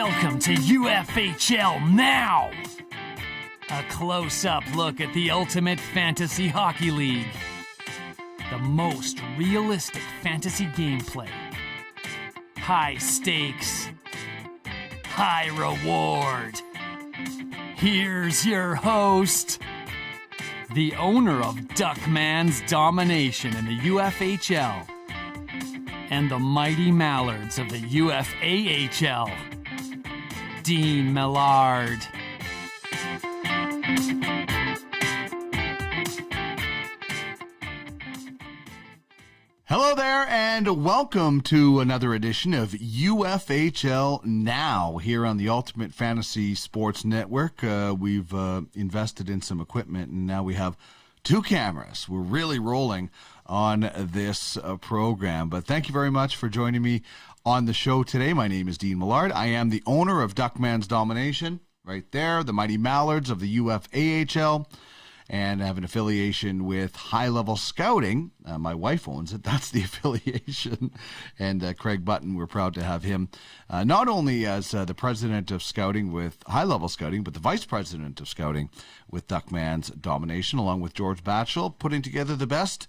Welcome to UFHL Now! A close-up look at the ultimate fantasy hockey league. The most realistic fantasy gameplay. High stakes. High reward. Here's your host, the owner of Duckman's Domination in the UFHL, and the Mighty Mallards of the UFAHL, Dean Millard. Hello there, and welcome to another edition of UFHL Now here on the Ultimate Fantasy Sports Network. We've invested in some equipment, and now we have two cameras. We're really rolling on this program. But thank you very much for joining me on the show today. My name is Dean Millard. I am the owner of Duckman's Domination, right there, the Mighty Mallards of the UFAHL. And I have an affiliation with High Level Scouting. My wife owns it. That's the affiliation. And Craig Button, we're proud to have him not only as the president of scouting with High Level Scouting, but the vice president of scouting with Duckman's Domination, along with George Batchel, putting together the best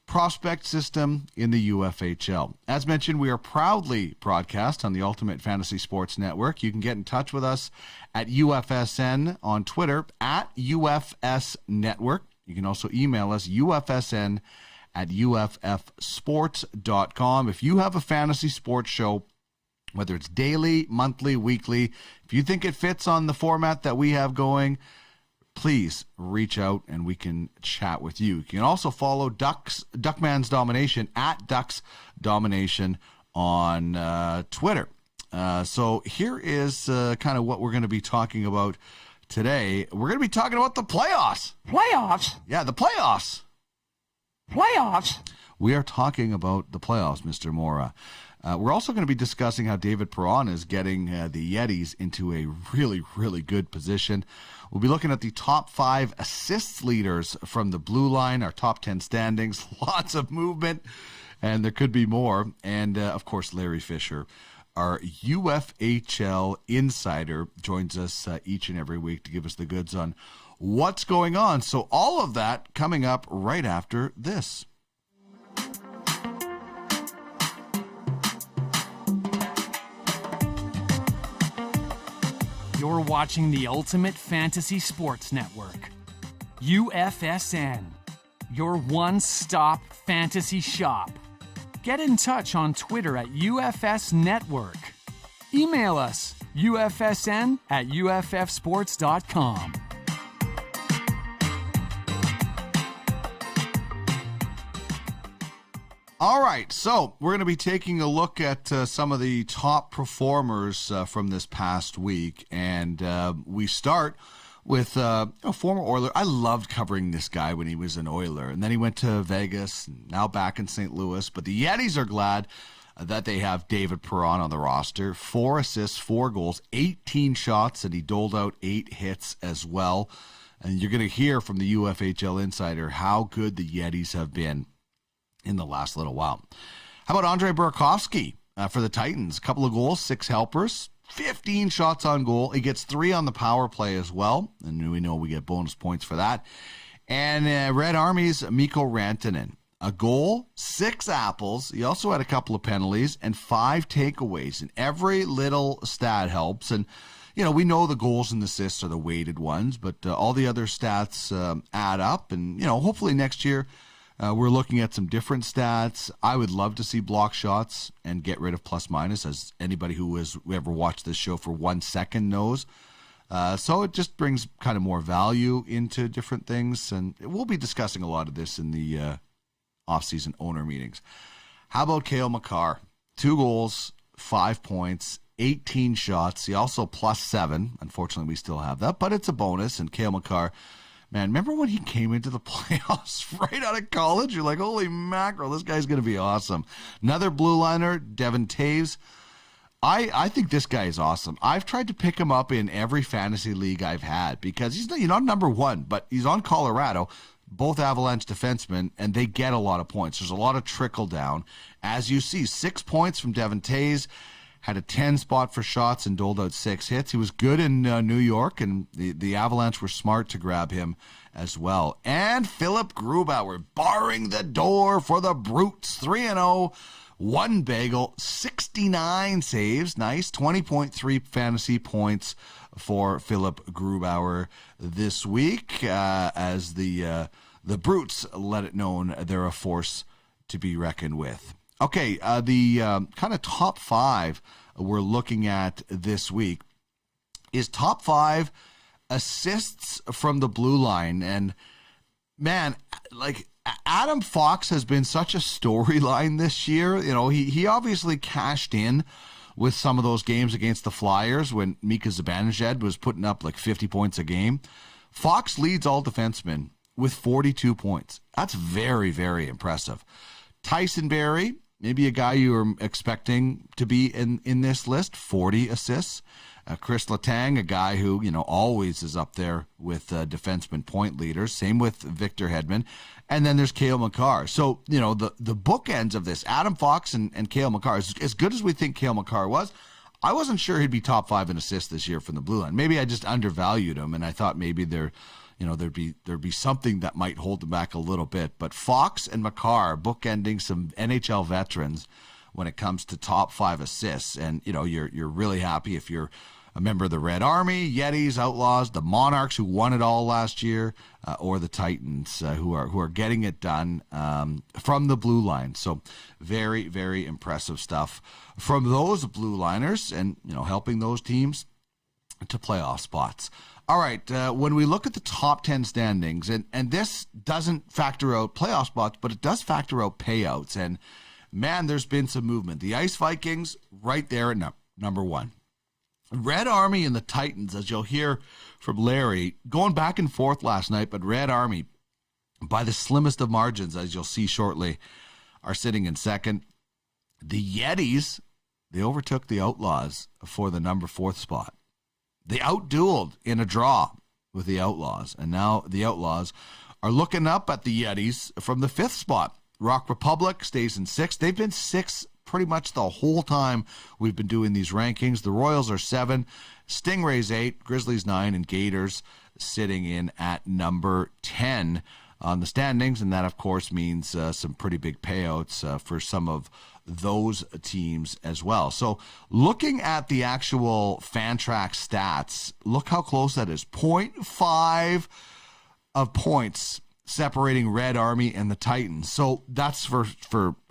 prospect system in the UFHL. As mentioned, we are proudly broadcast on the Ultimate Fantasy Sports Network. You can get in touch with us at UFSN on Twitter, at UFS Network. You can also email us, UFSN at UFFsports.com. If you have a fantasy sports show, whether it's daily, monthly, weekly, if you think it fits on the format that we have going, please reach out and we can chat with you. You can also follow Duckman's Domination at Ducks Domination on Twitter. So here is kind of what we're going to be talking about today. We're going to be talking about the playoffs. Playoffs? Yeah, the playoffs. Playoffs? We are talking about the playoffs, Mr. Mora. We're also going to be discussing how David Perron is getting the Yetis into a really, really good position. We'll be looking at the top 5 assists leaders from the blue line, our top 10 standings, lots of movement, and there could be more. And, of course, Larry Fisher, our UFHL insider, joins us each and every week to give us the goods on what's going on. So all of that coming up right after this. You're watching the Ultimate Fantasy Sports Network. UFSN, your one-stop fantasy shop. Get in touch on Twitter at UFS Network. Email us, ufsn at uffsports.com. All right, so we're going to be taking a look at some of the top performers from this past week, and we start with a former Oiler. I loved covering this guy when he was an Oiler, and then he went to Vegas, and now back in St. Louis. But the Yetis are glad that they have David Perron on the roster. 4 assists, 4 goals, 18 shots, and he doled out 8 hits as well. And you're going to hear from the UFHL insider how good the Yetis have been in the last little while. How about Andre Burakovsky for the Titans? A couple of goals, 6 helpers, 15 shots on goal. He gets 3 on the power play as well, and we know we get bonus points for that. And Red Army's Mikko Rantanen, a goal, 6 apples. He also had a couple of penalties and 5 takeaways, and every little stat helps. And you know, we know the goals and assists are the weighted ones, but all the other stats add up. And, you know, hopefully next year we're looking at some different stats. I would love to see block shots and get rid of plus minus, as anybody who has ever watched this show for 1 second knows. So it just brings kind of more value into different things. And we'll be discussing a lot of this in the off-season owner meetings. How about Cale Makar? 2 goals, 5 points, 18 shots. He also plus 7. Unfortunately, we still have that, but it's a bonus. And Cale Makar, man, remember when he came into the playoffs right out of college? You're like, holy mackerel, this guy's going to be awesome. Another blue liner, Devin Taves. I think this guy is awesome. I've tried to pick him up in every fantasy league I've had because he's not number 1, but he's on Colorado, both Avalanche defensemen, and they get a lot of points. There's a lot of trickle down. As you see, 6 points from Devin Taves. had a 10 spot for shots and doled out 6 hits. He was good in New York, and the Avalanche were smart to grab him as well. And Philip Grubauer barring the door for the Brutes, 3-0. 1 bagel, 69 saves. Nice. 20.3 fantasy points for Philip Grubauer this week as the Brutes let it known they're a force to be reckoned with. Okay, the kind of top 5 we're looking at this week is top 5 assists from the blue line. And man, like, Adam Fox has been such a storyline this year. You know, he obviously cashed in with some of those games against the Flyers when Mika Zibanejad was putting up like 50 points a game. Fox leads all defensemen with 42 points. That's very, very impressive. Tyson Barrie, maybe a guy you were expecting to be in this list, 40 assists. Chris Letang, a guy who, you know, always is up there with defenseman point leaders. Same with Victor Hedman. And then there's Cale Makar. So, you know, the bookends of this, Adam Fox and Cale Makar, as good as we think Cale Makar was, I wasn't sure he'd be top 5 in assists this year from the blue line. Maybe I just undervalued him, and I thought maybe there'd be something that might hold them back a little bit. But Fox and Makar bookending some NHL veterans when it comes to top 5 assists. And, you know, you're really happy if you're a member of the Red Army, Yetis, Outlaws, the Monarchs who won it all last year, or the Titans who are getting it done from the blue line. So very, very impressive stuff from those blue liners, and, you know, helping those teams to playoff spots. All right, when we look at the top 10 standings, and this doesn't factor out playoff spots, but it does factor out payouts. And man, there's been some movement. The Ice Vikings right there at number 1. Red Army and the Titans, as you'll hear from Larry, going back and forth last night, but Red Army, by the slimmest of margins, as you'll see shortly, are sitting in second. The Yetis, they overtook the Outlaws for the number 4th spot. They outdueled in a draw with the Outlaws, and now the Outlaws are looking up at the Yetis from the 5th spot. Rock Republic stays in 6th. They've been 6 pretty much the whole time we've been doing these rankings. The Royals are 7, Stingrays 8, Grizzlies 9, and Gators sitting in at number 10 on the standings. And that, of course, means some pretty big payouts for some of those teams as well. So looking at the actual Fantrax stats, look how close that is. 0.5 of points separating Red Army and the Titans. So that's for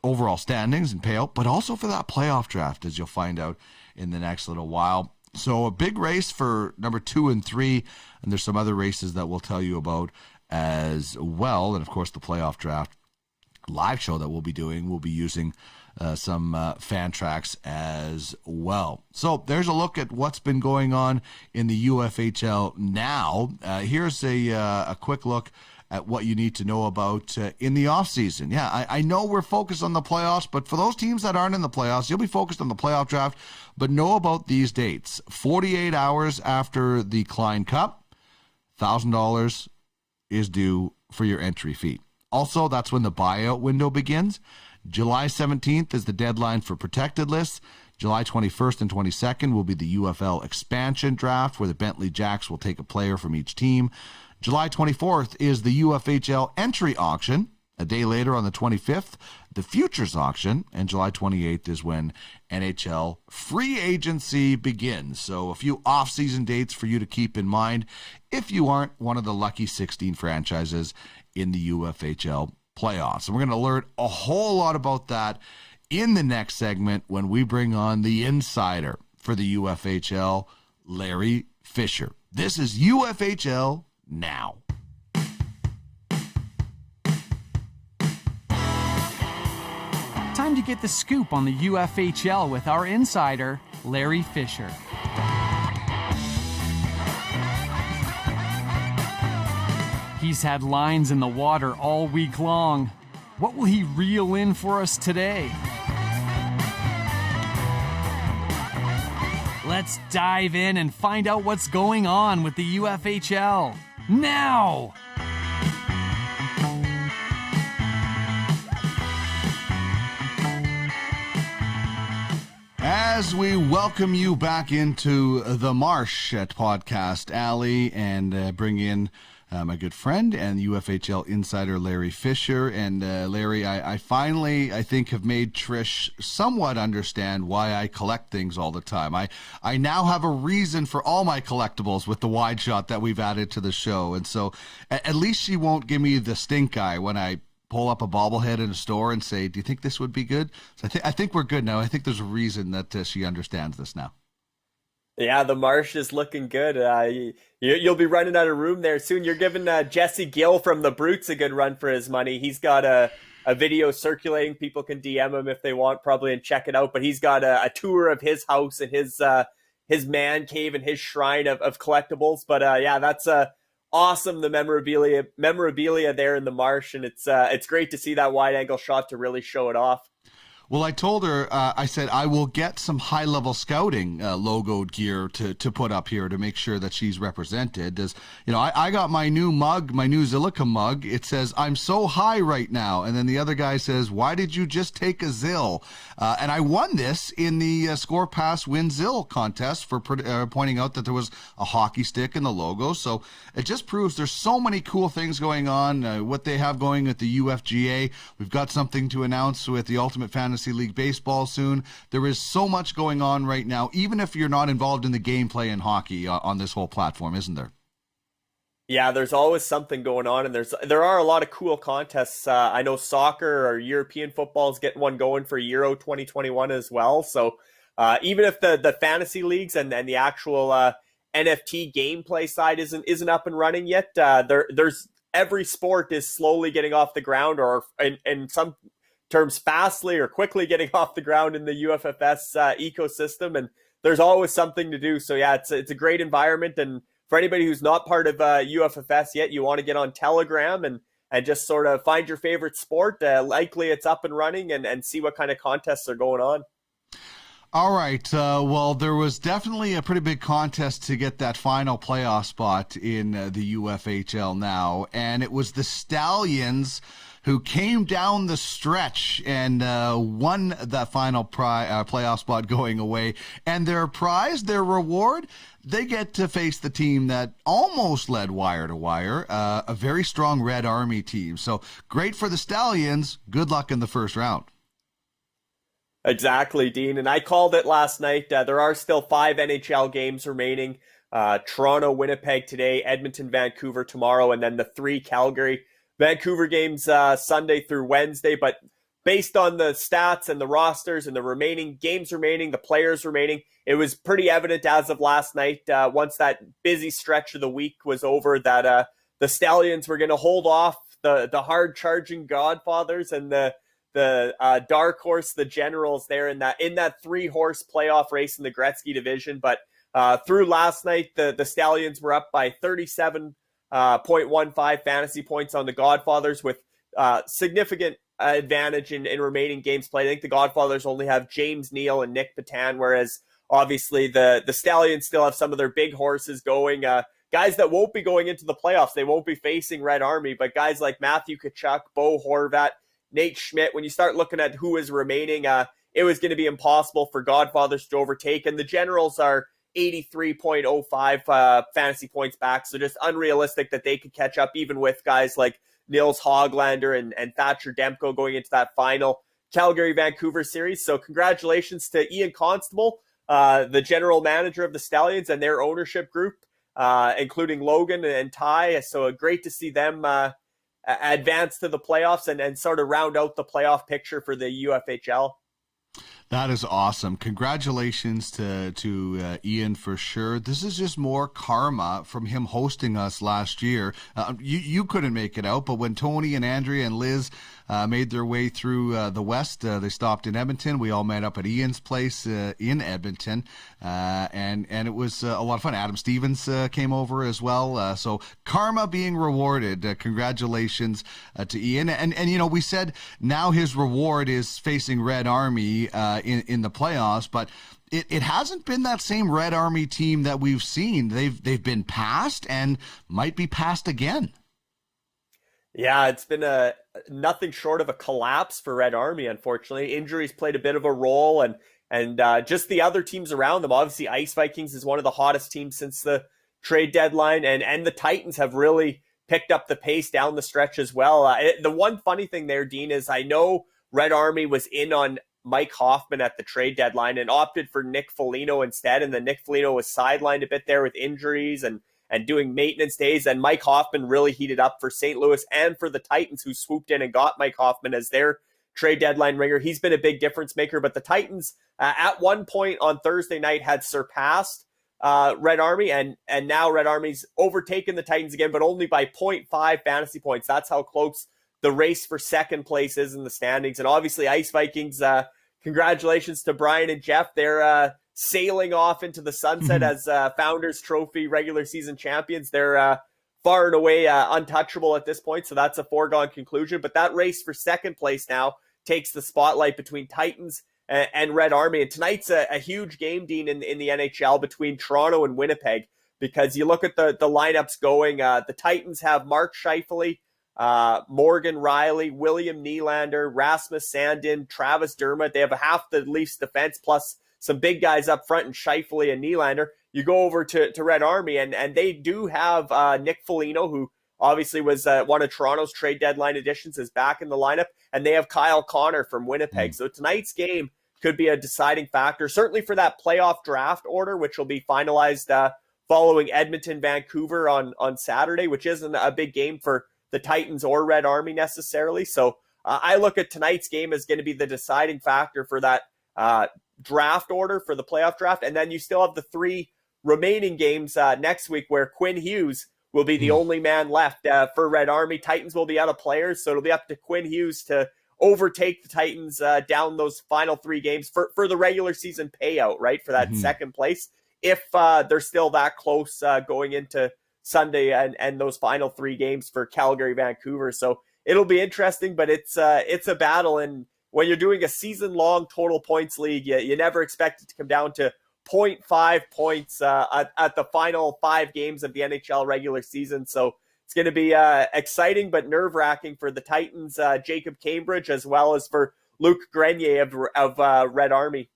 overall standings and payout, but also for that playoff draft, as you'll find out in the next little while. So a big race for number 2 and 3, and there's some other races that we'll tell you about as well. And of course, the playoff draft live show that we'll be doing, we'll be using some Fantrax as well. So there's a look at what's been going on in the UFHL now. Here's a quick look at what you need to know about in the offseason. Yeah, I know we're focused on the playoffs, but for those teams that aren't in the playoffs, you'll be focused on the playoff draft. But know about these dates. 48 hours after the Klein Cup, $1,000 is due for your entry fee. Also, that's when the buyout window begins. July 17th is the deadline for protected lists. July 21st and 22nd will be the UFL expansion draft, where the Bentley Jacks will take a player from each team. July 24th is the UFHL entry auction. A day later, on the 25th, the futures auction. And July 28th is when NHL free agency begins. So a few off-season dates for you to keep in mind if you aren't one of the lucky 16 franchises in the UFHL playoffs. And we're going to learn a whole lot about that in the next segment when we bring on the insider for the UFHL, Larry Fisher. This is UFHL Now. Time to get the scoop on the UFHL with our insider, Larry Fisher. He's had lines in the water all week long. What will he reel in for us today? Let's dive in and find out what's going on with the UFHL now. as we welcome you back into the Marsh at Podcast Alley and bring in my good friend and UFHL insider Larry Fisher. And Larry, I finally, I think, have made Trish somewhat understand why I collect things all the time. I now have a reason for all my collectibles with the wide shot that we've added to the show. And so at least she won't give me the stink eye when I pull up a bobblehead in a store and say, do you think this would be good? So I think we're good now. I think there's a reason that she understands this now. Yeah, the Marsh is looking good. You'll be running out of room there soon. You're giving Jesse Gill from the Brutes a good run for his money. He's got a video circulating. People can DM him if they want, probably, and check it out. But he's got a tour of his house and his man cave and his shrine of collectibles. But yeah, that's awesome. The memorabilia there in the Marsh, and it's great to see that wide angle shot to really show it off. Well, I told her, I said, I will get some high-level scouting logoed gear to put up here to make sure that she's represented. As, you know, I got my new mug, my new Zilliqa mug. It says, I'm so high right now. And then the other guy says, why did you just take a Zil? And I won this in the Score Pass Win Zil contest for pointing out that there was a hockey stick in the logo. So it just proves there's so many cool things going on. What they have going at the UFGA. We've got something to announce with the Ultimate Fantasy League Baseball soon. There is so much going on right now, even if you're not involved in the gameplay in hockey on this whole platform, isn't there? Yeah, there's always something going on, and there are a lot of cool contests. I know soccer or European football is getting one going for Euro 2021 as well. So even if the fantasy leagues and the actual NFT gameplay side isn't up and running yet, there's every sport is slowly getting off the ground, or in some terms fastly or quickly getting off the ground in the UFFS ecosystem, and there's always something to do. So yeah, it's a great environment, and for anybody who's not part of UFFS yet, you want to get on Telegram and just sort of find your favorite sport. Likely it's up and running, and see what kind of contests are going on. All right. Well, there was definitely a pretty big contest to get that final playoff spot in the UFHL Now, and it was the Stallions who came down the stretch and won that final playoff spot going away. And their prize, their reward, they get to face the team that almost led wire to wire, a very strong Red Army team. So great for the Stallions. Good luck in the first round. Exactly, Dean. And I called it last night. There are still 5 NHL games remaining. Toronto, Winnipeg today, Edmonton, Vancouver tomorrow, and then the 3 Calgary Vancouver games Sunday through Wednesday. But based on the stats and the rosters and the remaining games remaining, the players remaining, it was pretty evident as of last night, once that busy stretch of the week was over, that the Stallions were going to hold off the hard-charging Godfathers and the dark horse, the Generals, there in that 3-horse playoff race in the Gretzky division. But through last night, the Stallions were up by 37.15 fantasy points on the Godfathers, with significant advantage in remaining games played. I think the Godfathers only have James Neal and Nick Patan, whereas obviously the Stallions still have some of their big horses going. Guys that won't be going into the playoffs. They won't be facing Red Army, but guys like Matthew Tkachuk, Bo Horvat, Nate Schmidt, when you start looking at who is remaining, it was going to be impossible for Godfathers to overtake. And the Generals are 83.05 fantasy points back, so just unrealistic that they could catch up, even with guys like Nils Hoglander and Thatcher Demko going into that final Calgary-Vancouver series. So congratulations to Ian Constable, the general manager of the Stallions, and their ownership group, including Logan and Ty. So great to see them advance to the playoffs and sort of round out the playoff picture for the UFHL. That is awesome. Congratulations to Ian for sure. This is just more karma from him hosting us last year. You couldn't make it out, but when Tony and Andrea and Liz made their way through the West, they stopped in Edmonton. We all met up at Ian's place in Edmonton, and it was a lot of fun. Adam Stevens came over as well. So karma being rewarded. Congratulations to Ian. And you know, we said now his reward is facing Red Army in the playoffs, but it hasn't been that same Red Army team that we've seen. They've been passed and might be passed again. Yeah, it's been nothing short of a collapse for Red Army, unfortunately. Injuries played a bit of a role, and just the other teams around them. Obviously, Ice Vikings is one of the hottest teams since the trade deadline, and the Titans have really picked up the pace down the stretch as well. The one funny thing there, Dean, is I know Red Army was in on Mike Hoffman at the trade deadline and opted for Nick Foligno instead, and then Nick Foligno was sidelined a bit there with injuries and doing maintenance days, and Mike Hoffman really heated up for St. Louis and for the Titans, who swooped in and got Mike Hoffman as their trade deadline ringer. He's been a big difference maker, but the Titans at one point on Thursday night had surpassed Red Army, and now Red Army's overtaken the Titans again, but only by 0.5 fantasy points. That's how close the race for second place is in the standings. And obviously Ice Vikings, congratulations to Brian and Jeff. They're sailing off into the sunset as Founders Trophy regular season champions. They're far and away untouchable at this point, so that's a foregone conclusion. But that race for second place now takes the spotlight between Titans and Red Army. And tonight's a huge game, Dean, in the NHL between Toronto and Winnipeg, because you look at the lineups going. The Titans have Mark Scheifele, Morgan Riley, William Nylander, Rasmus Sandin, Travis Dermott. They have half the Leafs defense plus some big guys up front in Scheifele and Nylander. You go over to Red Army, and they do have Nick Foligno, who obviously was one of Toronto's trade deadline additions, is back in the lineup, and they have Kyle Connor from Winnipeg. So tonight's game could be a deciding factor, certainly for that playoff draft order, which will be finalized following Edmonton, Vancouver on Saturday, which isn't a big game for the Titans or Red Army necessarily. So I look at tonight's game as going to be the deciding factor for that draft order for the playoff draft. And then you still have the three remaining games next week where Quinn Hughes will be the only man left for Red Army. Titans will be out of players, so it'll be up to Quinn Hughes to overtake the Titans down those final three games for the regular season payout, right, for that second place, if they're still that close going into Sunday and those final three games for Calgary, Vancouver. So it'll be interesting, but it's a battle. And when you're doing a season-long total points league, you never expect it to come down to 0.5 points at the final 5 games of the NHL regular season. So it's going to be exciting but nerve-wracking for the Titans, Jacob Cambridge, as well as for Luc Grenier of Red Army.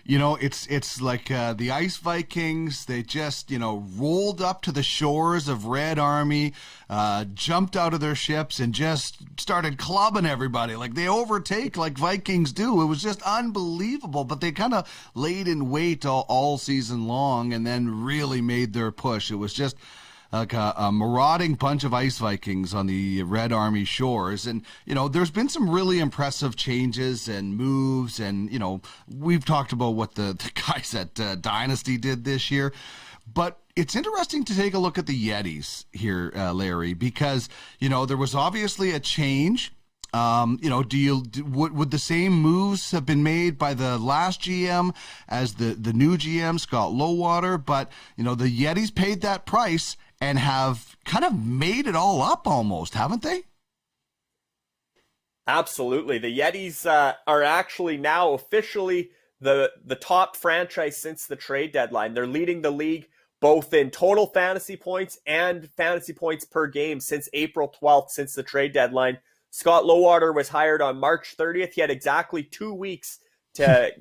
You know, it's like the Ice Vikings, they just, rolled up to the shores of Red Army, jumped out of their ships and just started clubbing everybody. Like they overtake like Vikings do. It was just unbelievable, but they kind of laid in wait all season long and then really made their push. It was just like a marauding bunch of Ice Vikings on the Red Army shores. And, there's been some really impressive changes and moves. And, we've talked about what the guys at Dynasty did this year. But it's interesting to take a look at the Yetis here, Larry, because, there was obviously a change. Would the same moves have been made by the last GM as the new GM, Scott Lowwater? But, the Yetis paid that price and have kind of made it all up almost, haven't they? Absolutely. The Yetis are actually now officially the top franchise since the trade deadline. They're leading the league both in total fantasy points and fantasy points per game since April 12th, since the trade deadline. Scott Lowwater was hired on March 30th. He had exactly 2 weeks to,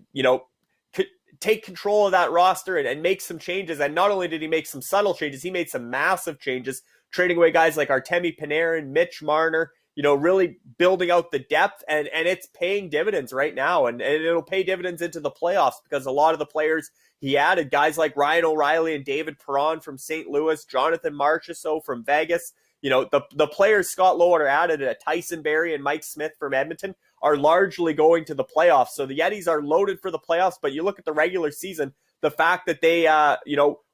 take control of that roster and make some changes. And not only did he make some subtle changes, he made some massive changes, trading away guys like Artemi Panarin, Mitch Marner, really building out the depth, and it's paying dividends right now. And it'll pay dividends into the playoffs because a lot of the players he added, guys like Ryan O'Reilly and David Perron from St. Louis, Jonathan Marchessault from Vegas, the players Scott Lowwater added, Tyson Barrie and Mike Smith from Edmonton, are largely going to the playoffs. So the Yetis are loaded for the playoffs, but you look at the regular season, the fact that they,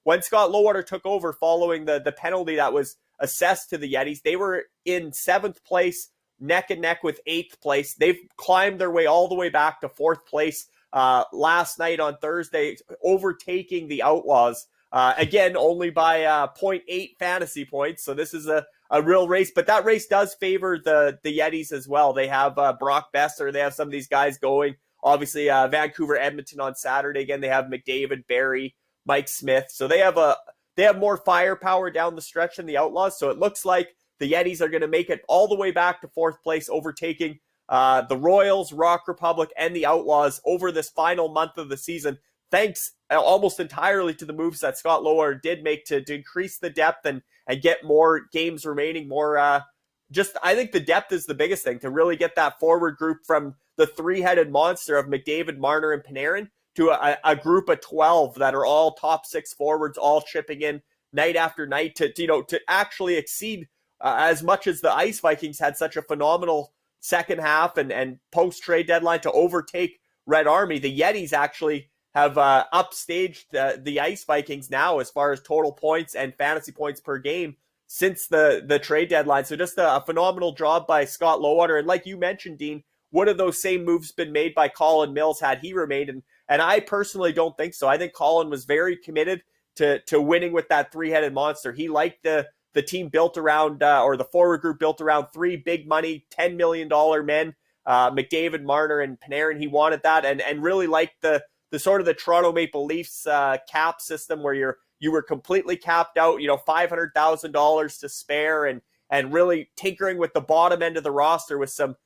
when Scott Lowwater took over following the penalty that was assessed to the Yetis, they were in 7th place, neck and neck with 8th place. They've climbed their way all the way back to 4th place last night on Thursday, overtaking the Outlaws. Again, only by 0.8 fantasy points. So this is a real race, but that race does favor the Yetis as well. They have Brock Besser. They have some of these guys going. Obviously, Vancouver, Edmonton on Saturday. Again, they have McDavid, Barrie, Mike Smith. So they have more firepower down the stretch than the Outlaws. So it looks like the Yetis are going to make it all the way back to 4th place, overtaking the Royals, Rock Republic, and the Outlaws over this final month of the season, thanks almost entirely to the moves that Scott Lowater did make to increase the depth and get more games remaining, more I think the depth is the biggest thing, to really get that forward group from the three-headed monster of McDavid, Marner, and Panarin to a group of 12 that are all top six forwards, all chipping in night after night to actually exceed as much as the Ice Vikings had such a phenomenal second half and post-trade deadline to overtake Red Army. The Yetis actually have upstaged the Ice Vikings now as far as total points and fantasy points per game since the trade deadline. So just a phenomenal job by Scott Lowater. And like you mentioned, Dean, would have those same moves been made by Colin Mills had he remained? And I personally don't think so. I think Colin was very committed to winning with that three-headed monster. He liked the team built around, or the forward group built around three big money, $10 million men, McDavid, Marner, and Panarin. He wanted that and really liked the sort of the Toronto Maple Leafs cap system where you were completely capped out, $500,000 to spare and really tinkering with the bottom end of the roster with some,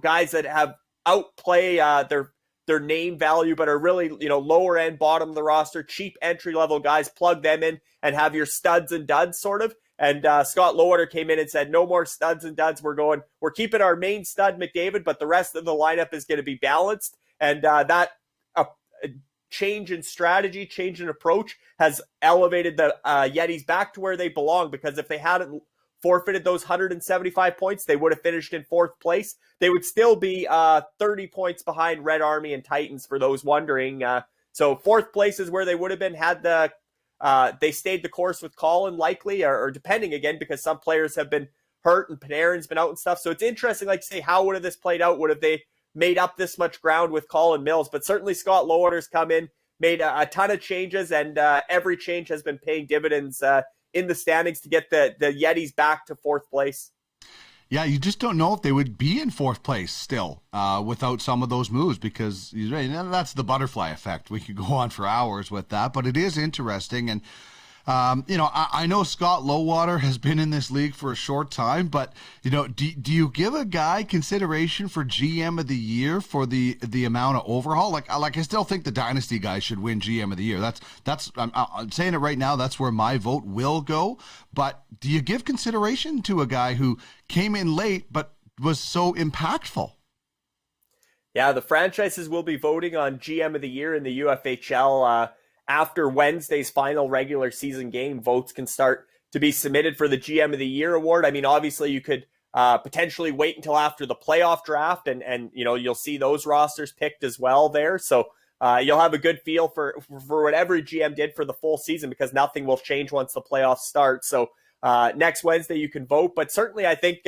guys that have outplay their name value, but are really, lower end, bottom of the roster, cheap entry level guys, plug them in and have your studs and duds sort of. And Scott Lowater came in and said, no more studs and duds. We're keeping our main stud McDavid, but the rest of the lineup is going to be balanced. And that change in strategy, change in approach has elevated the Yetis back to where they belong, because if they hadn't forfeited those 175 points, they would have finished in fourth place. They would still be 30 points behind Red Army and Titans, for those wondering. So fourth place is where they would have been had they stayed the course with Colin, likely, or depending again, because some players have been hurt and Panarin's been out and stuff. So it's interesting, like say, how would have this played out? Would have they made up this much ground with Colin Mills? But certainly Scott Lowater's come in, made a ton of changes, and every change has been paying dividends in the standings to get the Yetis back to fourth place. Yeah, you just don't know if they would be in fourth place still without some of those moves, because that's the butterfly effect. We could go on for hours with that, but it is interesting. And, I know Scott Lowater has been in this league for a short time, but, do you give a guy consideration for GM of the year for the amount of overhaul? Like I still think the Dynasty guy should win GM of the year. That's I'm saying it right now. That's where my vote will go. But do you give consideration to a guy who came in late but was so impactful? Yeah, the franchises will be voting on GM of the year in the UFHL. After Wednesday's final regular season game, votes can start to be submitted for the GM of the Year award. I mean, obviously, you could potentially wait until after the playoff draft, and you'll see those rosters picked as well there. So you'll have a good feel for what every GM did for the full season, because nothing will change once the playoffs start. So next Wednesday you can vote, but certainly I think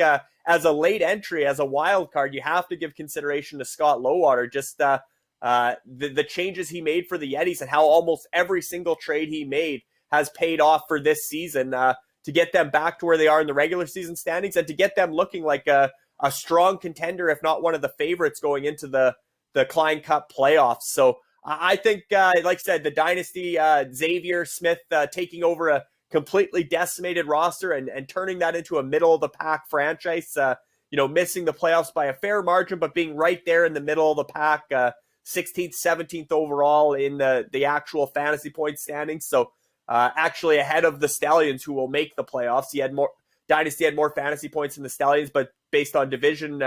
as a late entry, as a wild card, you have to give consideration to Scott Lowater. Just the changes he made for the Yetis and how almost every single trade he made has paid off for this season to get them back to where they are in the regular season standings and to get them looking like a strong contender, if not one of the favorites going into the Klein Cup playoffs. So I think, like I said, the Dynasty, Xavier Smith taking over a completely decimated roster and turning that into a middle-of-the-pack franchise, missing the playoffs by a fair margin, but being right there in the middle of the pack, 16th, 17th overall in the actual fantasy point standings. So actually ahead of the Stallions, who will make the playoffs. Dynasty had more fantasy points than the Stallions, but based on division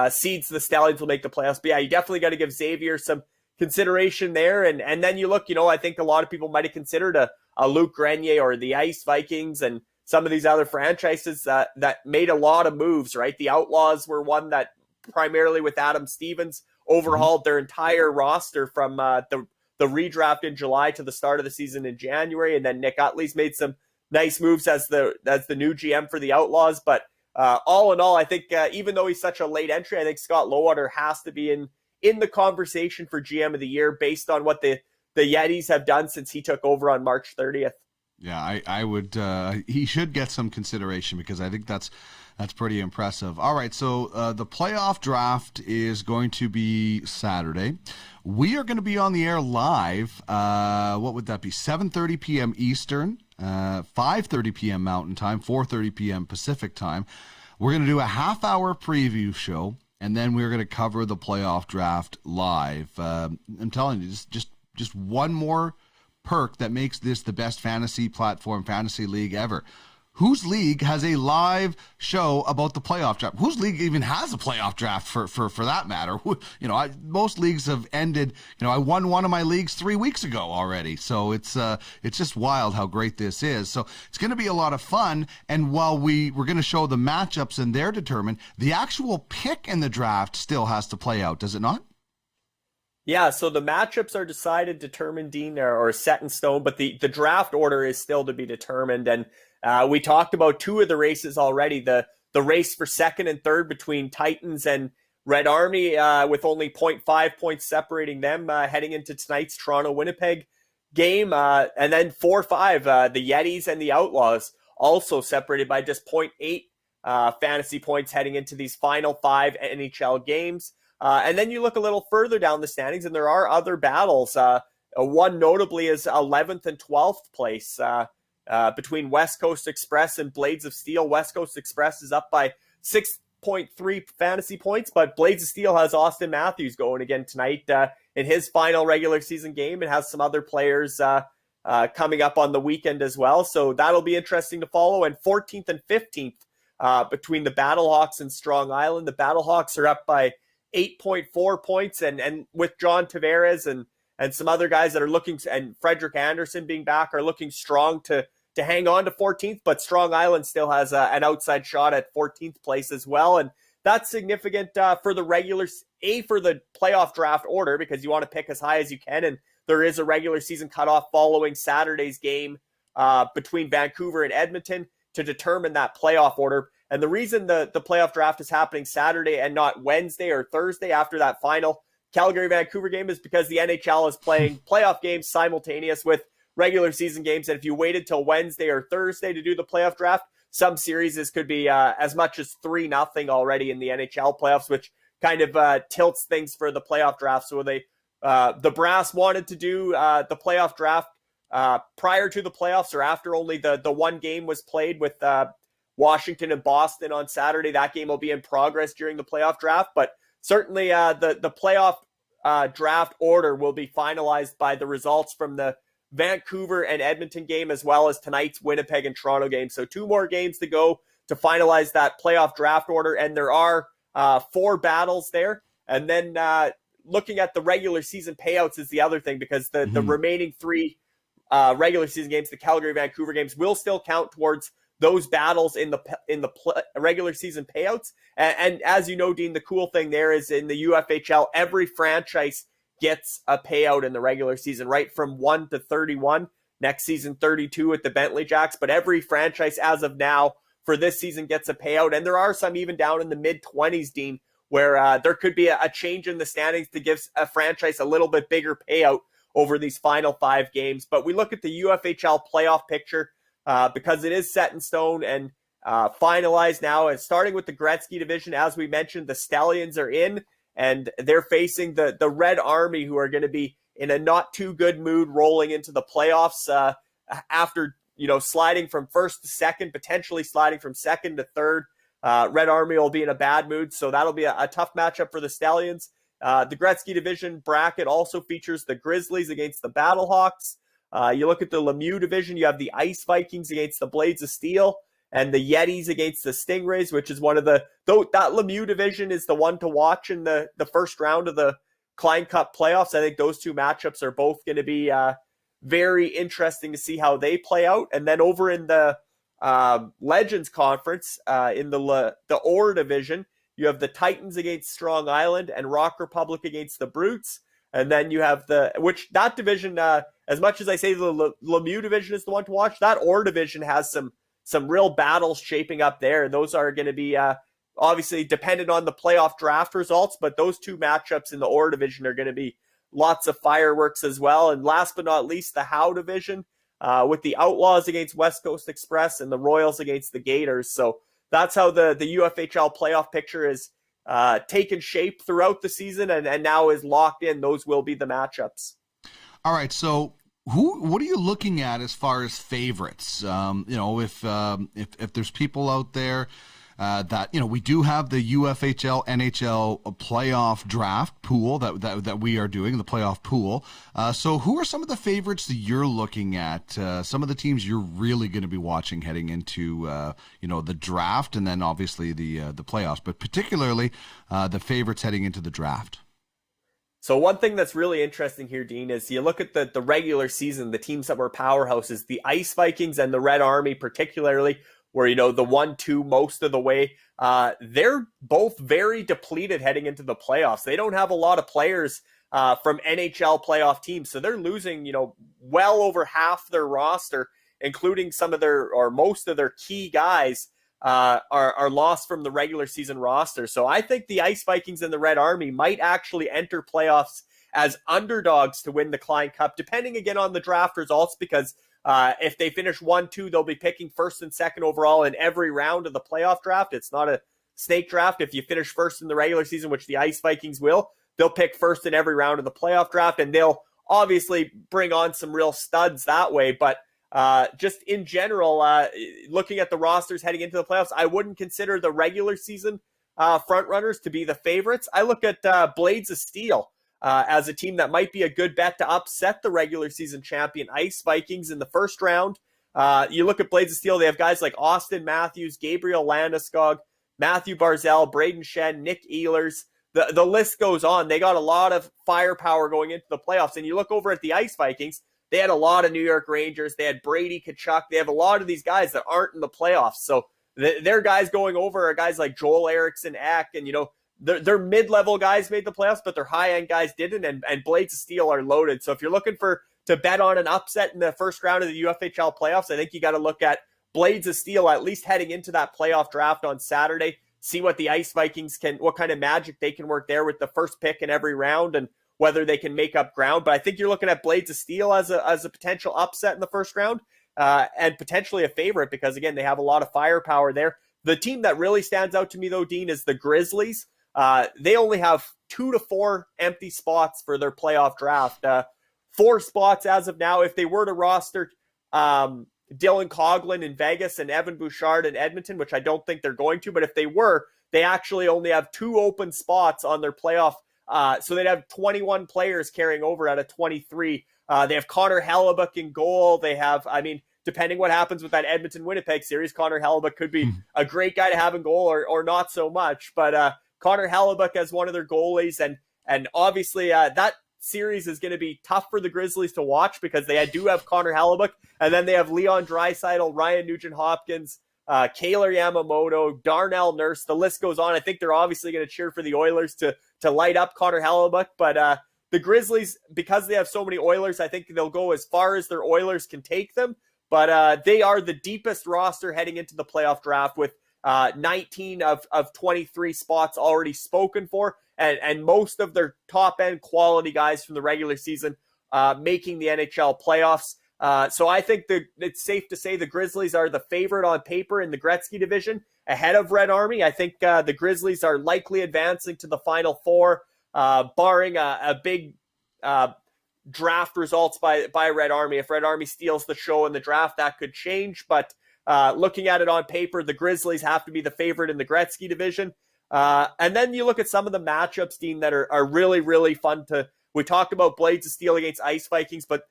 seeds, the Stallions will make the playoffs. But yeah, you definitely got to give Xavier some consideration there. And then you look, I think a lot of people might have considered a Luke Grenier or the Ice Vikings and some of these other franchises that made a lot of moves, right? The Outlaws were one that primarily with Adam Stevens overhauled their entire roster from the redraft in July to the start of the season in January. And then Nick Utley's made some nice moves as the new GM for the Outlaws. But all in all, I think even though he's such a late entry, I think Scott Lowater has to be in the conversation for GM of the year based on what the Yetis have done since he took over on March 30th. Yeah, I would. He should get some consideration because I think that's pretty impressive. All right, so the playoff draft is going to be Saturday. We are going to be on the air live. What would that be? 7:30 p.m. Eastern, 5:30 p.m. Mountain Time, 4:30 p.m. Pacific Time. We're going to do a half-hour preview show. and then we're going to cover the playoff draft live. I'm telling you, just one more perk that makes this the best fantasy platform, fantasy league ever. Whose league has a live show about the playoff draft? Whose league even has a playoff draft for that matter? Most leagues have ended. I won one of my leagues 3 weeks ago already. So it's just wild how great this is. So it's going to be a lot of fun. And while we're going to show the matchups and they're determined, the actual pick in the draft still has to play out, does it not? Yeah, so the matchups are decided, determined, Dean, or set in stone, but the draft order is still to be determined. And we talked about two of the races already, the race for second and third between Titans and Red Army, with only 0.5 points separating them heading into tonight's Toronto-Winnipeg game. And then 4-5, the Yetis and the Outlaws, also separated by just 0.8 fantasy points heading into these final 5 NHL games. And then you look a little further down the standings, and there are other battles. One notably is 11th and 12th place between West Coast Express and Blades of Steel. West Coast Express is up by 6.3 fantasy points, but Blades of Steel has Austin Matthews going again tonight in his final regular season game, and has some other players coming up on the weekend as well. So that'll be interesting to follow. And 14th and 15th between the Battlehawks and Strong Island. The Battlehawks are up by 8.4 points, and with John Tavares and some other guys that are looking, and Frederick Anderson being back, are looking strong to hang on to 14th, but Strong Island still has an outside shot at 14th place as well. And that's significant for the for the playoff draft order, because you want to pick as high as you can. And there is a regular season cutoff following Saturday's game between Vancouver and Edmonton to determine that playoff order. And the reason the playoff draft is happening Saturday and not Wednesday or Thursday after that final Calgary-Vancouver game is because the NHL is playing playoff games simultaneous with regular season games. And if you waited till Wednesday or Thursday to do the playoff draft, some series could be as much as 3-0 already in the NHL playoffs, which kind of tilts things for the playoff draft. So the Brass wanted to do the playoff draft prior to the playoffs, or after only the one game was played with Washington and Boston on Saturday. That game will be in progress during the playoff draft, but certainly the playoff draft order will be finalized by the results from the Vancouver and Edmonton game, as well as tonight's Winnipeg and Toronto game. So 2 more games to go to finalize that playoff draft order, and there are 4 battles there. And then looking at the regular season payouts is the other thing, because the remaining 3 regular season games, the Calgary-Vancouver games, will still count towards those battles in the regular season payouts. And as you know, Dean, the cool thing there is in the UFHL, every franchise gets a payout in the regular season, right from 1 to 31. Next season, 32 at the Bentley Jacks. But every franchise as of now for this season gets a payout. And there are some even down in the mid-20s, Dean, where there could be a change in the standings to give a franchise a little bit bigger payout over these final 5 games. But we look at the UFHL playoff picture, because it is set in stone and finalized now. And starting with the Gretzky division, as we mentioned, the Stallions are in, and they're facing the Red Army, who are going to be in a not too good mood rolling into the playoffs after sliding from first to second, potentially sliding from second to third. Red Army will be in a bad mood, so that'll be a tough matchup for the Stallions. The Gretzky division bracket also features the Grizzlies against the Battlehawks. You look at the Lemieux division, you have the Ice Vikings against the Blades of Steel, and the Yetis against the Stingrays, which is one of that Lemieux division is the one to watch in the first round of the Klein Cup playoffs. I think those 2 matchups are both going to be very interesting to see how they play out. And then over in the Legends Conference, in the Orr division, you have the Titans against Strong Island and Rock Republic against the Brutes. And then you have that division, as much as I say the Lemieux division is the one to watch, that Orr division has some real battles shaping up there. Those are going to be obviously dependent on the playoff draft results, but those 2 matchups in the Orr division are going to be lots of fireworks as well. And last but not least, the Howe division with the Outlaws against West Coast Express and the Royals against the Gators. So that's how the UFHL playoff picture is taken shape throughout the season and now is locked in. Those will be the matchups. All right, so what are you looking at as far as favorites? If there's people out there that, we do have the UFHL NHL playoff draft pool that we are doing, the playoff pool. So who are some of the favorites that you're looking at? Some of the teams you're really going to be watching heading into, the draft, and then obviously the playoffs, but particularly the favorites heading into the draft. So one thing that's really interesting here, Dean, is you look at the regular season, the teams that were powerhouses, the Ice Vikings and the Red Army particularly, where, the 1-2 most of the way, they're both very depleted heading into the playoffs. They don't have a lot of players from NHL playoff teams, so they're losing, well over half their roster, including some of most of their key guys are lost from the regular season roster. So I think the Ice Vikings and the Red Army might actually enter playoffs as underdogs to win the Klein Cup, depending again on the draft results, because if they finish 1-2, they'll be picking first and second overall in every round of the playoff draft. It's not a snake draft. If you finish first in the regular season, which the Ice Vikings will, they'll pick first in every round of the playoff draft, and they'll obviously bring on some real studs that way. But just in general, looking at the rosters heading into the playoffs, I wouldn't consider the regular season front runners to be the favorites. I look at Blades of Steel as a team that might be a good bet to upset the regular season champion Ice Vikings in the first round. You look at Blades of Steel, they have guys like Austin Matthews, Gabriel Landeskog, Matthew Barzell, Braden Shen, Nick Ehlers. The list goes on. They got a lot of firepower going into the playoffs. And you look over at the Ice Vikings, they had a lot of New York Rangers. They had Brady Tkachuk. They have a lot of these guys that aren't in the playoffs. So their guys going over are guys like Joel Eriksson Ek, and their mid-level guys made the playoffs, but their high-end guys didn't, and Blades of Steel are loaded. So if you're looking to bet on an upset in the first round of the UFHL playoffs, I think you got to look at Blades of Steel, at least heading into that playoff draft on Saturday, see what the Ice Vikings what kind of magic they can work there with the first pick in every round, and whether they can make up ground. But I think you're looking at Blades of Steel as a potential upset in the first round, and potentially a favorite because, again, they have a lot of firepower there. The team that really stands out to me, though, Dean, is the Grizzlies. They only have 2 to 4 empty spots for their playoff draft. 4 spots as of now. If they were to roster Dylan Coughlin in Vegas and Evan Bouchard in Edmonton, which I don't think they're going to, but if they were, they actually only have 2 open spots on their playoff. So they'd have 21 players carrying over out of 23. They have Connor Hellebuck in goal. They have, depending what happens with that Edmonton-Winnipeg series, Connor Hellebuck could be a great guy to have in goal or not so much. But Connor Hellebuck as one of their goalies, and obviously that series is going to be tough for the Grizzlies to watch because they do have Connor Hellebuck, and then they have Leon Draisaitl, Ryan Nugent-Hopkins, Kaylor Yamamoto, Darnell Nurse. The list goes on. I think they're obviously going to cheer for the Oilers to light up Connor Hellebuck, but the Grizzlies, because they have so many Oilers, I think they'll go as far as their Oilers can take them, but they are the deepest roster heading into the playoff draft with 19 of 23 spots already spoken for, and most of their top-end quality guys from the regular season making the NHL playoffs. So I think it's safe to say the Grizzlies are the favorite on paper in the Gretzky division ahead of Red Army. I think the Grizzlies are likely advancing to the Final Four, barring a big draft results by Red Army. If Red Army steals the show in the draft, that could change. But looking at it on paper, the Grizzlies have to be the favorite in the Gretzky division. And then you look at some of the matchups, Dean, that are really, really fun to. We talked about Blades of Steel against Ice Vikings, but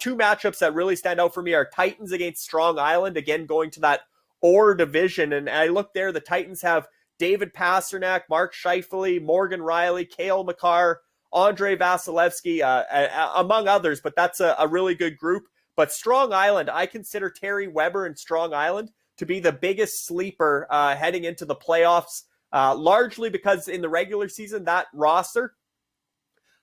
2 matchups that really stand out for me are Titans against Strong Island, again going to that Orr division. And I look there, the Titans have David Pasternak, Mark Scheifele, Morgan Riley, Cale Makar, Andre Vasilevsky, among others, but that's a really good group. But Strong Island, I consider Terry Weber and Strong Island to be the biggest sleeper heading into the playoffs, largely because in the regular season, that roster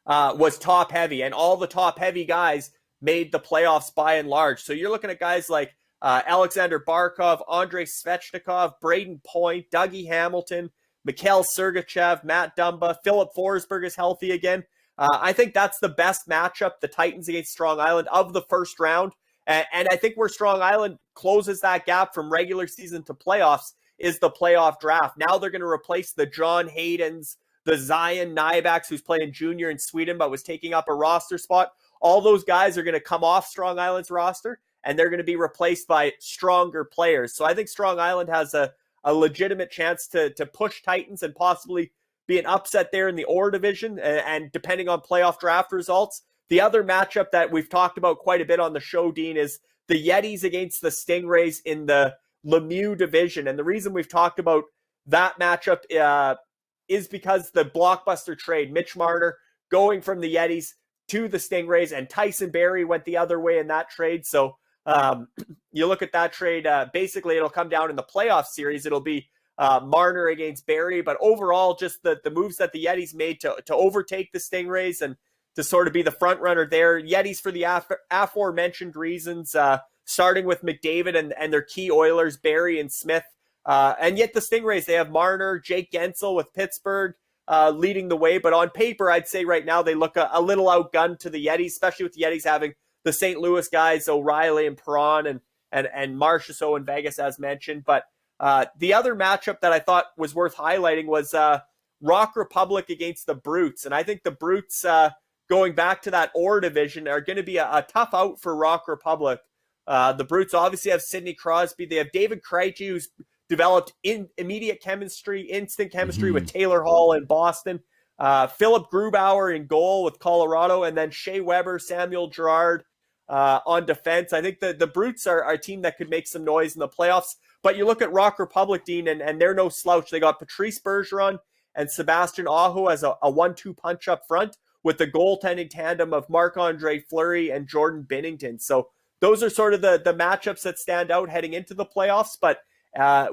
was top heavy, and all the top heavy guys made the playoffs by and large. So you're looking at guys like Alexander Barkov, Andrei Svechnikov, Braden Point, Dougie Hamilton, Mikhail Sergachev, Matt Dumba, Philip Forsberg is healthy again. I think that's the best matchup, the Titans against Strong Island of the first round. And I think where Strong Island closes that gap from regular season to playoffs is the playoff draft. Now they're going to replace the John Haydens, the Zion Nybacks, who's playing junior in Sweden but was taking up a roster spot. All those guys are going to come off Strong Island's roster, and they're going to be replaced by stronger players. So I think Strong Island has a a legitimate chance to push Titans and possibly be an upset there in the Orr division, and depending on playoff draft results. The other matchup that we've talked about quite a bit on the show, Dean, is the Yetis against the Stingrays in the Lemieux division. And the reason we've talked about that matchup is because the blockbuster trade, Mitch Marner going from the Yetis to the Stingrays, and Tyson Barrie went the other way in that trade. So you look at that trade, basically it'll come down in the playoff series. It'll be Marner against Barrie, but overall just the moves that the Yetis made to overtake the Stingrays and to sort of be the front runner there. Yetis for the aforementioned reasons, starting with McDavid and their key Oilers, Barrie and Smith. And yet the Stingrays, they have Marner, Jake Gensel with Pittsburgh leading the way. But on paper, I'd say right now they look a little outgunned to the Yetis, especially with the Yetis having the St. Louis guys, O'Reilly and Perron and Marsh so in Vegas, as mentioned. But the other matchup that I thought was worth highlighting was Rock Republic against the Brutes. And I think the Brutes, going back to that Orr division, are going to be a tough out for Rock Republic. The Brutes obviously have Sidney Crosby. They have David Krejci, who's developed instant chemistry with Taylor Hall in Boston. Philip Grubauer in goal with Colorado, and then Shea Weber, Samuel Girard on defense. I think the Brutes are a team that could make some noise in the playoffs. But you look at Rock Republic, Dean, and they're no slouch. They got Patrice Bergeron and Sebastian Aho as a 1-2 punch up front, with the goaltending tandem of Marc-Andre Fleury and Jordan Binnington. So those are sort of the matchups that stand out heading into the playoffs. But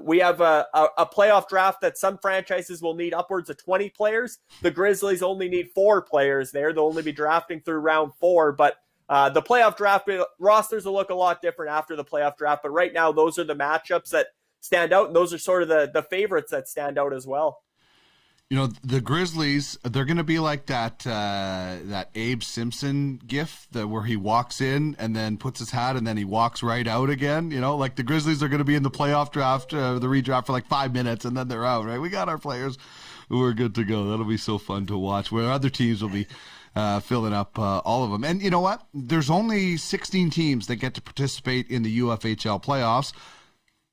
we have a playoff draft that some franchises will need upwards of 20 players. The Grizzlies only need 4 players there. They'll only be drafting through round 4. But the playoff draft rosters will look a lot different after the playoff draft. But right now, those are the matchups that stand out. And those are sort of the favorites that stand out as well. You know, the Grizzlies, they're going to be like that Abe Simpson gif where he walks in and then puts his hat and then he walks right out again. You know, like the Grizzlies are going to be in the playoff draft, the redraft for like 5 minutes and then they're out, right? We got our players who are good to go. That'll be so fun to watch, where other teams will be filling up all of them. And you know what? There's only 16 teams that get to participate in the UFHL playoffs.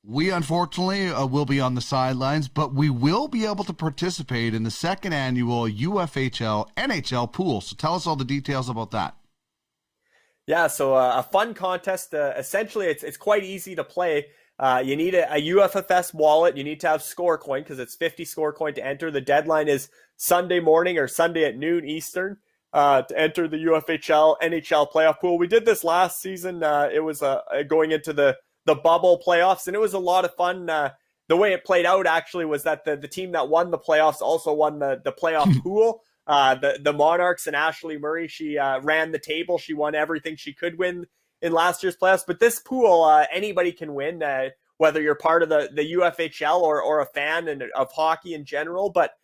We, unfortunately, will be on the sidelines, but we will be able to participate in the second annual UFHL NHL pool. So tell us all the details about that. Yeah, so a fun contest. Essentially, it's quite easy to play. You need a UFFS wallet. You need to have ScoreCoin because it's 50 ScoreCoin to enter. The deadline is Sunday morning or Sunday at noon Eastern to enter the UFHL NHL playoff pool. We did this last season. It was going into the bubble playoffs, and it was a lot of fun. The way it played out actually was that the team that won the playoffs also won the playoff pool. The Monarchs and Ashley Murray, she ran the table. She won everything she could win in last year's playoffs. But this pool, anybody can win, whether you're part of the UFHL or a fan of hockey in general. But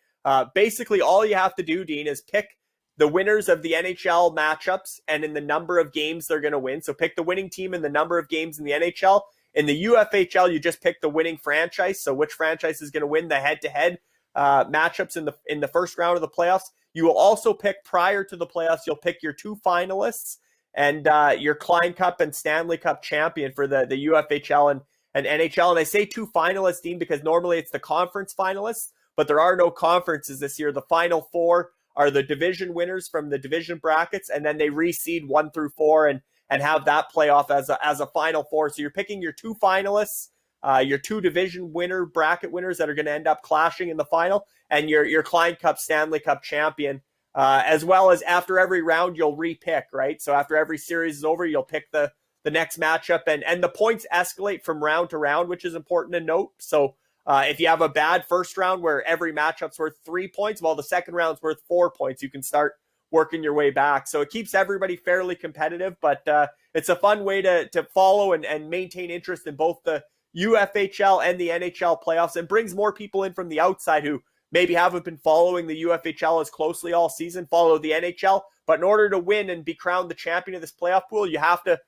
basically all you have to do, Dean, is pick the winners of the NHL matchups and in the number of games they're going to win. So pick the winning team and the number of games in the NHL. In the UFHL, you just pick the winning franchise. So which franchise is going to win the head-to-head matchups in the first round of the playoffs. You will also pick, prior to the playoffs, you'll pick your 2 finalists and your Klein Cup and Stanley Cup champion for the UFHL and NHL. And I say 2 finalists, Dean, because normally it's the conference finalists, but there are no conferences this year. The final 4 are the division winners from the division brackets, and then they reseed 1 through 4 and have that playoff as a final 4. So you're picking your 2 finalists, your 2 division winner bracket winners that are going to end up clashing in the final, and your Klein Cup Stanley Cup champion, as well as after every round you'll repick, right? So after every series is over, you'll pick the next matchup, and the points escalate from round to round, which is important to note. So if you have a bad first round where every matchup's worth 3 points, while the second round's worth 4 points, you can start working your way back. So it keeps everybody fairly competitive, but it's a fun way to follow and maintain interest in both the UFHL and the NHL playoffs, and brings more people in from the outside who maybe haven't been following the UFHL as closely all season, follow the NHL. But in order to win and be crowned the champion of this playoff pool, you have to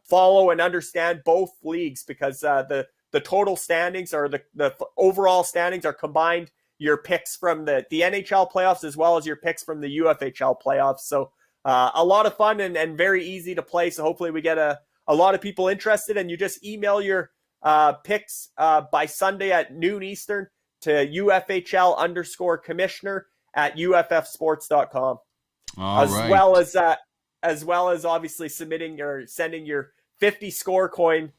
follow and understand both leagues, because the total standings, or the overall standings, are combined your picks from the NHL playoffs as well as your picks from the UFHL playoffs. So a lot of fun and very easy to play. So hopefully we get a lot of people interested, and you just email your picks by Sunday at noon Eastern to UFHL_commissioner at UFFsports.com. As well as obviously sending your 50 score coin,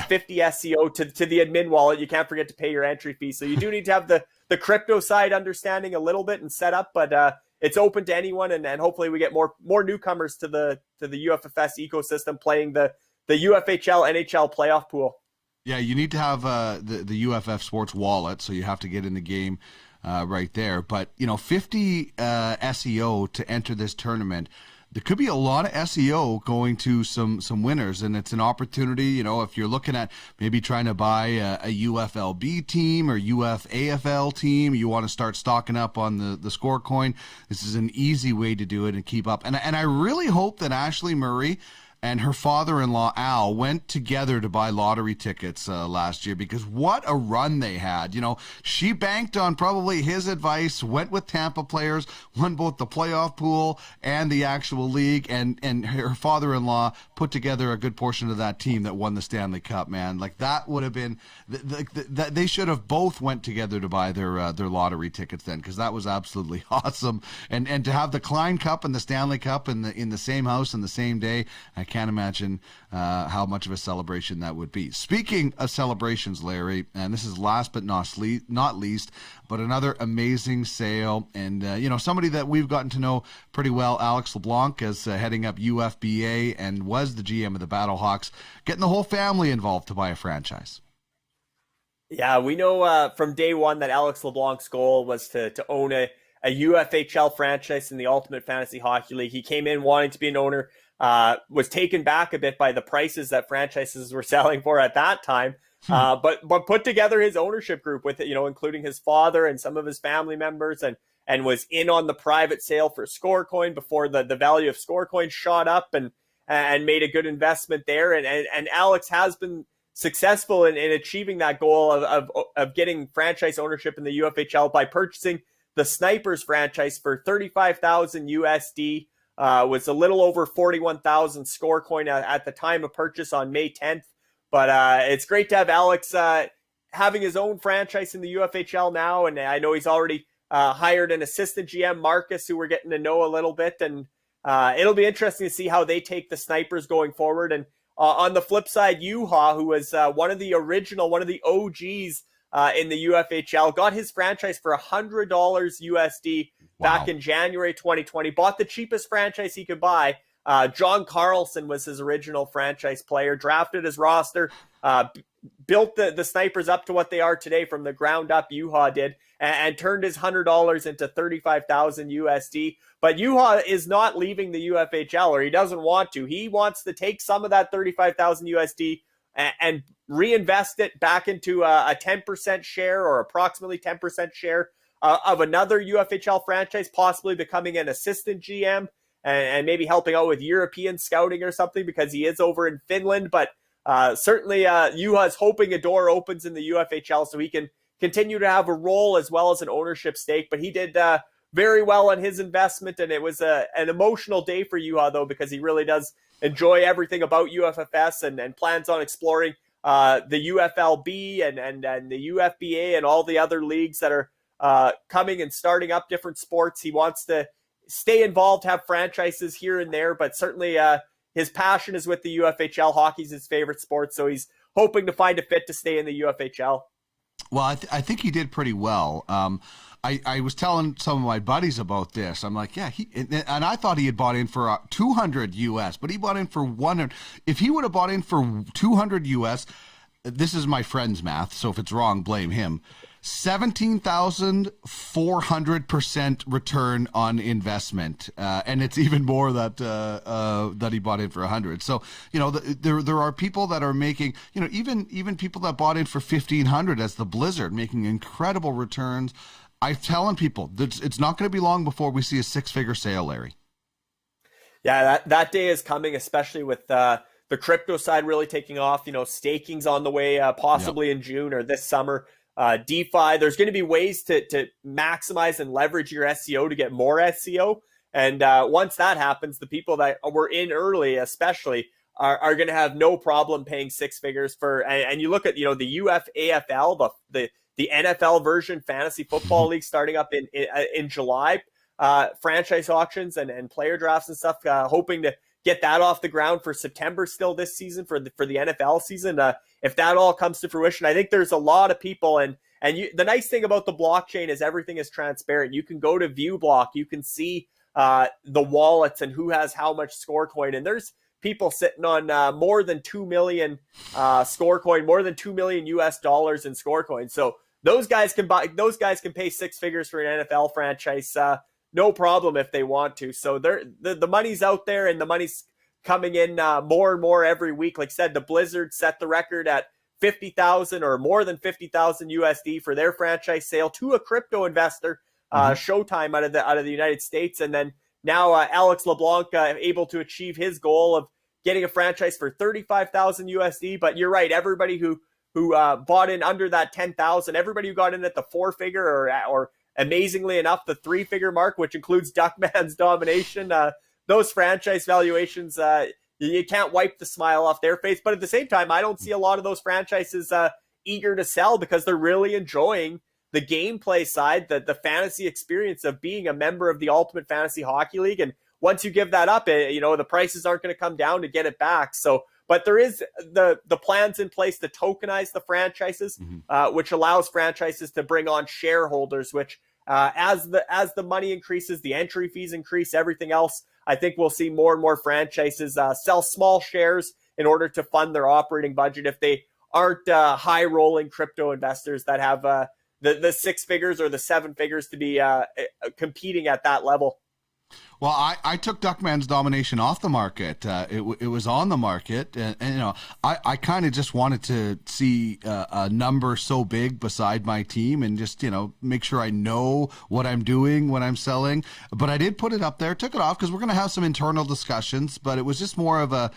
50 SEO to the admin wallet. You can't forget to pay your entry fee. So you do need to have the crypto side understanding a little bit and set up, but it's open to anyone, and hopefully we get more newcomers to the UFFS ecosystem playing the UFHL NHL playoff pool. Yeah, you need to have the UFF Sports wallet, so you have to get in the game right there. But 50 SEO to enter this tournament. There could be a lot of SEO going to some winners, and it's an opportunity, if you're looking at maybe trying to buy a UFLB team or UFAHL team, you want to start stocking up on the score coin. This is an easy way to do it and keep up. And I really hope that Ashley Murray and her father-in-law, Al, went together to buy lottery tickets last year, because what a run they had. She banked on probably his advice, went with Tampa players, won both the playoff pool and the actual league, and her father-in-law put together a good portion of that team that won the Stanley Cup, man. Like, that would have been they should have both went together to buy their lottery tickets then, because that was absolutely awesome. And to have the Klein Cup and the Stanley Cup in the same house in the same day, I can't imagine how much of a celebration that would be. Speaking of celebrations, Larry, and this is last but not least, but another amazing sale, and somebody that we've gotten to know pretty well, Alex LeBlanc, is heading up UFGA and was the GM of the Battlehawks, getting the whole family involved to buy a franchise. Yeah, we know from day one that Alex LeBlanc's goal was to own a UFHL franchise in the Ultimate Fantasy Hockey League. He came in wanting to be an owner, was taken back a bit by the prices that franchises were selling for at that time, but put together his ownership group with it, including his father and some of his family members, and was in on the private sale for Scorecoin before the value of Scorecoin shot up, and made a good investment there. And Alex has been successful in achieving that goal of getting franchise ownership in the UFHL by purchasing the Snipers franchise for $35,000 USD. Was a little over 41,000 Scorecoin at the time of purchase on May 10th. But it's great to have Alex having his own franchise in the UFHL now. And I know he's already hired an assistant GM, Marcus, who we're getting to know a little bit. And it'll be interesting to see how they take the Snipers going forward. And on the flip side, Juha, who was one of the OGs in the UFHL, got his franchise for $100 USD back in January 2020. Bought the cheapest franchise he could buy. John Carlson was his original franchise player, drafted his roster, built the Snipers up to what they are today from the ground up. Juha did, and turned his $100 into $35,000 USD. But Juha is not leaving the UFHL, or he doesn't want to. He wants to take some of that $35,000 USD and reinvest it back into a 10% share, or approximately 10% share of another UFHL franchise, possibly becoming an assistant GM and maybe helping out with European scouting or something, because he is over in Finland. But certainly Juha is hoping a door opens in the UFHL so he can continue to have a role as well as an ownership stake. But he did very well on his investment, and it was an emotional day for Juha, though, because he really does enjoy everything about UFFS and plans on exploring the UFLB and the UFBA and all the other leagues that are coming and starting up different sports. He wants to stay involved, have franchises here and there, but certainly his passion is with the UFHL. Hockey's his favorite sport, so he's hoping to find a fit to stay in the UFHL. Well, I think he did pretty well. I was telling some of my buddies about this. I'm like, yeah, and I thought he had bought in for 200 US, but he bought in for 100. If he would have bought in for 200 US, this is my friend's math, so if it's wrong, blame him. 17,400% return on investment, and it's even more that he bought in for 100. So there are people that are making, even people that bought in for 1,500 as the Blizzard, making incredible returns. I'm telling people that it's not going to be long before we see a six-figure sale, Larry. Yeah, that day is coming, especially with the crypto side really taking off. Staking's on the way, possibly in June or this summer. DeFi, there's going to be ways to maximize and leverage your SEO to get more SEO. And once that happens, the people that were in early, especially, are going to have no problem paying six figures for. And you look at, you know, the UFAHL, the NFL version fantasy football league starting up in July, franchise auctions and player drafts and stuff, hoping to get that off the ground for September still this season for the NFL season. If that all comes to fruition, I think there's a lot of people, and the nice thing about the blockchain is everything is transparent. You can go to ViewBlock, you can see the wallets and who has how much Scorecoin, and there's people sitting on more than 2 million Scorecoin, more than $2 million US dollars in Scorecoin. So those guys can pay six figures for an NFL franchise, no problem if they want to. So the money's out there, and the money's coming in more and more every week. Like I said, the Blizzard set the record at 50,000 or more than 50,000 USD for their franchise sale to a crypto investor, Showtime out of the United States. And then now Alex LeBlanc able to achieve his goal of getting a franchise for 35,000 USD. But you're right, everybody who bought in under that 10,000, everybody who got in at the four-figure or amazingly enough the three-figure mark, which includes Duckman's domination, those franchise valuations, you can't wipe the smile off their face. But at the same time, I don't see a lot of those franchises eager to sell because they're really enjoying the gameplay side, the fantasy experience of being a member of the Ultimate Fantasy Hockey League. And once you give that up, the prices aren't going to come down to get it back. So, but there is the plans in place to tokenize the franchises, which allows franchises to bring on shareholders, which as the money increases, the entry fees increase, everything else, I think we'll see more and more franchises sell small shares in order to fund their operating budget if they aren't high-rolling crypto investors that have the six figures or the seven figures to be competing at that level. Well, I took Duckman's domination off the market. It was on the market, and I kind of just wanted to see a number so big beside my team, and just make sure I know what I'm doing when I'm selling. But I did put it up there, took it off because we're going to have some internal discussions. But it was just more of a,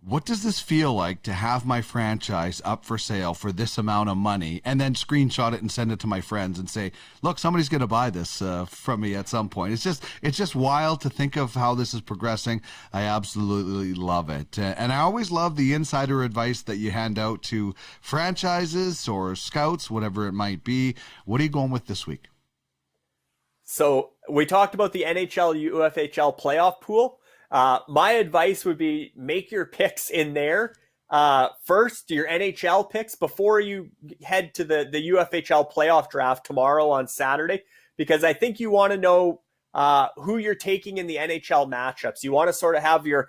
what does this feel like to have my franchise up for sale for this amount of money, and then screenshot it and send it to my friends and say, look, somebody's going to buy this from me at some point. It's just wild to think of how this is progressing. I absolutely love it. And I always love the insider advice that you hand out to franchises or scouts, whatever it might be. What are you going with this week? So we talked about the NHL UFHL playoff pool. My advice would be make your picks in there. First, your NHL picks before you head to the UFHL playoff draft tomorrow on Saturday, because I think you want to know who you're taking in the NHL matchups. You want to sort of have your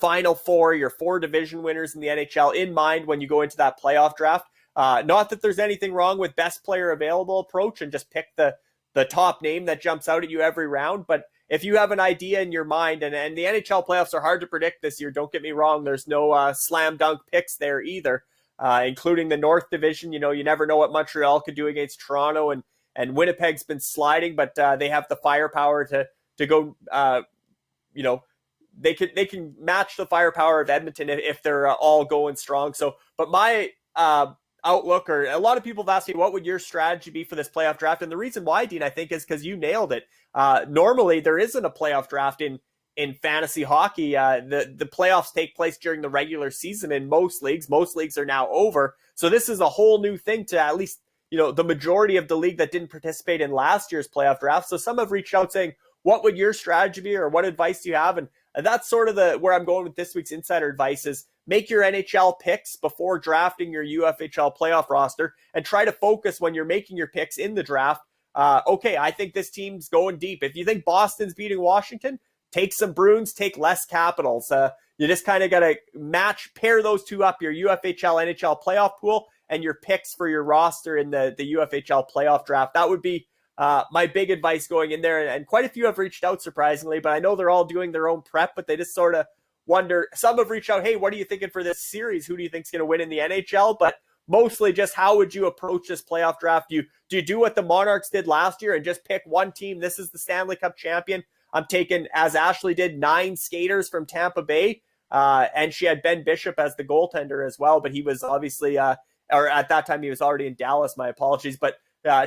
final four, your four division winners in the NHL in mind when you go into that playoff draft. Not that there's anything wrong with best player available approach and just pick the top name that jumps out at you every round, but if you have an idea in your mind, and the NHL playoffs are hard to predict this year, don't get me wrong, there's no slam dunk picks there either, including the North Division. You never know what Montreal could do against Toronto, and Winnipeg's been sliding, but they have the firepower to go, they can match the firepower of Edmonton if they're all going strong. So, but my outlook, or a lot of people have asked me, what would your strategy be for this playoff draft? And the reason why, Dean, I think is because you nailed it. Normally there isn't a playoff draft in fantasy hockey. The playoffs take place during the regular season in most leagues. Most leagues are now over. So this is a whole new thing to at least, the majority of the league that didn't participate in last year's playoff draft. So some have reached out saying, what would your strategy be, or what advice do you have? And that's sort of where I'm going with this week's insider advice is make your NHL picks before drafting your UFHL playoff roster, and try to focus when you're making your picks in the draft. Okay, I think this team's going deep. If you think Boston's beating Washington, take some Bruins, take less Capitals. You just kind of got to pair those two up, your UFHL NHL playoff pool and your picks for your roster in the UFHL playoff draft. That would be my big advice going in there. And quite a few have reached out, surprisingly, but I know they're all doing their own prep, but they just sort of wonder. Some have reached out, hey, what are you thinking for this series? Who do you think's going to win in the NHL? But mostly just how would you approach this playoff draft? Do you do what the Monarchs did last year and just pick one team? This is the Stanley Cup champion. I'm taking, as Ashley did, 9 skaters from Tampa Bay. And she had Ben Bishop as the goaltender as well, but he was obviously, or at that time he was already in Dallas, my apologies. But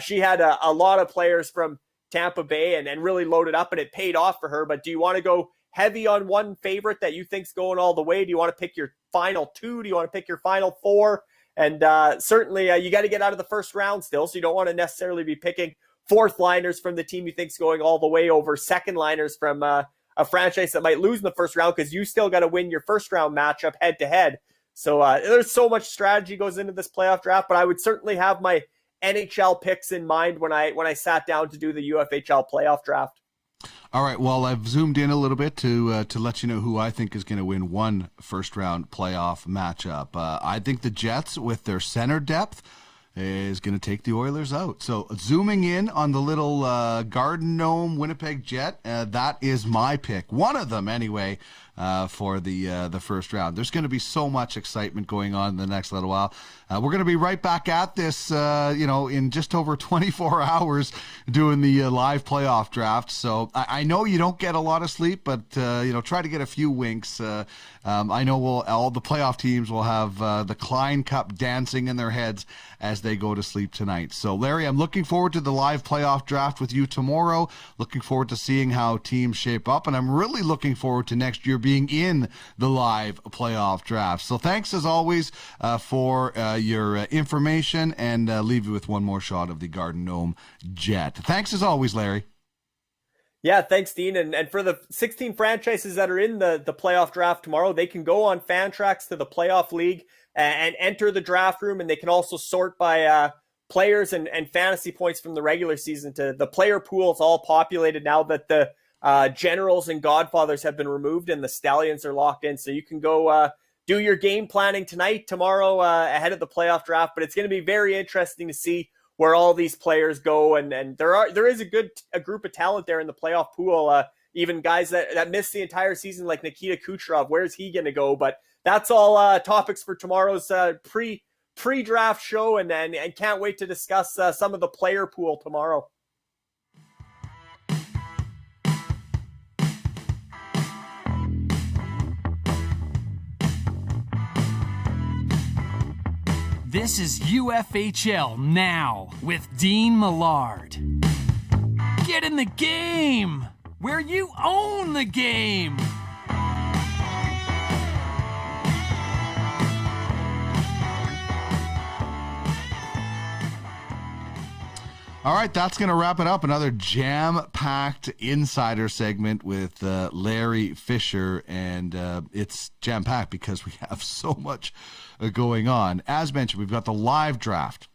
she had a lot of players from Tampa Bay and really loaded up, and it paid off for her. But do you want to go heavy on one favorite that you think's going all the way? Do you want to pick your final two? Do you want to pick your final four? And certainly you got to get out of the first round still, so you don't want to necessarily be picking fourth liners from the team you think's going all the way over second liners from a franchise that might lose in the first round, because you still got to win your first round matchup head to head. So there's so much strategy goes into this playoff draft, but I would certainly have my NHL picks in mind when I sat down to do the UFHL playoff draft. All right, well, I've zoomed in a little bit to let you know who I think is going to win one first-round playoff matchup. I think the Jets, with their center depth, is going to take the Oilers out. So zooming in on the little Garden Gnome Winnipeg Jet, that is my pick. One of them, anyway, for the first round. There's going to be so much excitement going on in the next little while. We're going to be right back at this, in just over 24 hours doing the live playoff draft. So I know you don't get a lot of sleep, but, try to get a few winks. I know all the playoff teams will have the Klein Cup dancing in their heads as they go to sleep tonight. So, Larry, I'm looking forward to the live playoff draft with you tomorrow. Looking forward to seeing how teams shape up, and I'm really looking forward to next year being in the live playoff draft. So thanks, as always, for your information, and leave you with one more shot of the Garden Gnome Jet. Thanks, as always, Larry. Yeah, thanks, Dean. And for the 16 franchises that are in the playoff draft tomorrow, they can go on Fantrax to the playoff league and enter the draft room, and they can also sort by players and fantasy points from the regular season. To the player pool is all populated now that the Generals and Godfathers have been removed and the Stallions are locked in. So you can go do your game planning tonight, tomorrow, ahead of the playoff draft. But it's going to be very interesting to see where all these players go, and there is a group of talent there in the playoff pool. Even guys that missed the entire season, like Nikita Kucherov. Where's he going to go? But that's all topics for tomorrow's pre-draft show, and can't wait to discuss some of the player pool tomorrow. This is UFHL Now with Dean Millard. Get in the game, where you own the game. All right, that's going to wrap it up. Another jam-packed insider segment with Larry Fisher, and it's jam-packed because we have so much going on. As mentioned, we've got the live draft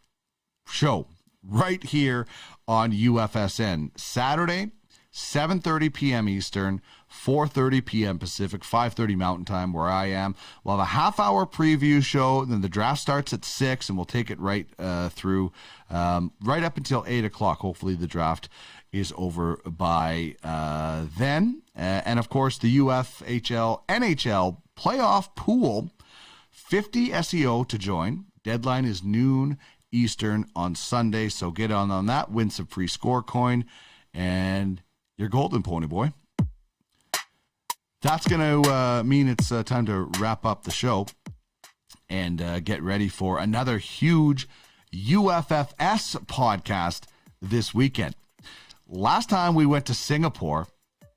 show right here on UFSN Saturday, 7:30 p.m. Eastern, 4:30 p.m. Pacific, 5:30 Mountain Time, where I am. We'll have a half-hour preview show, then the draft starts at 6, and we'll take it right through, right up until 8 o'clock. Hopefully the draft is over by then. And, of course, the UFHL NHL playoff pool, 50 SEO to join. Deadline is noon Eastern on Sunday, so get on that. Win some free score coin, and you're golden, pony boy. That's going to mean it's time to wrap up the show and get ready for another huge UFFS podcast this weekend. Last time we went to Singapore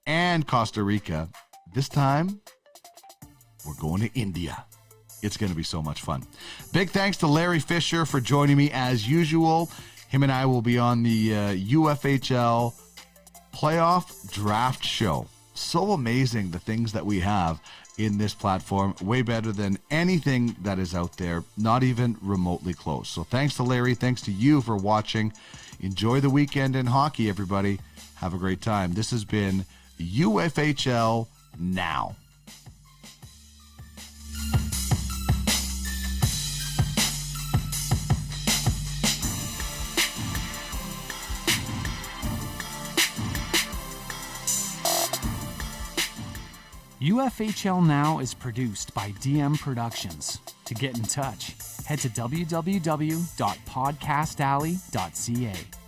and Costa Rica. This time we're going to India. It's going to be so much fun. Big thanks to Larry Fisher for joining me as usual. Him and I will be on the UFHL playoff draft show. So amazing, the things that we have in this platform. Way better than anything that is out there, not even remotely close. So thanks to Larry. Thanks to you for watching. Enjoy the weekend in hockey, everybody. Have a great time. This has been UFHL Now. UFHL Now is produced by DM Productions. To get in touch, head to www.podcastalley.ca.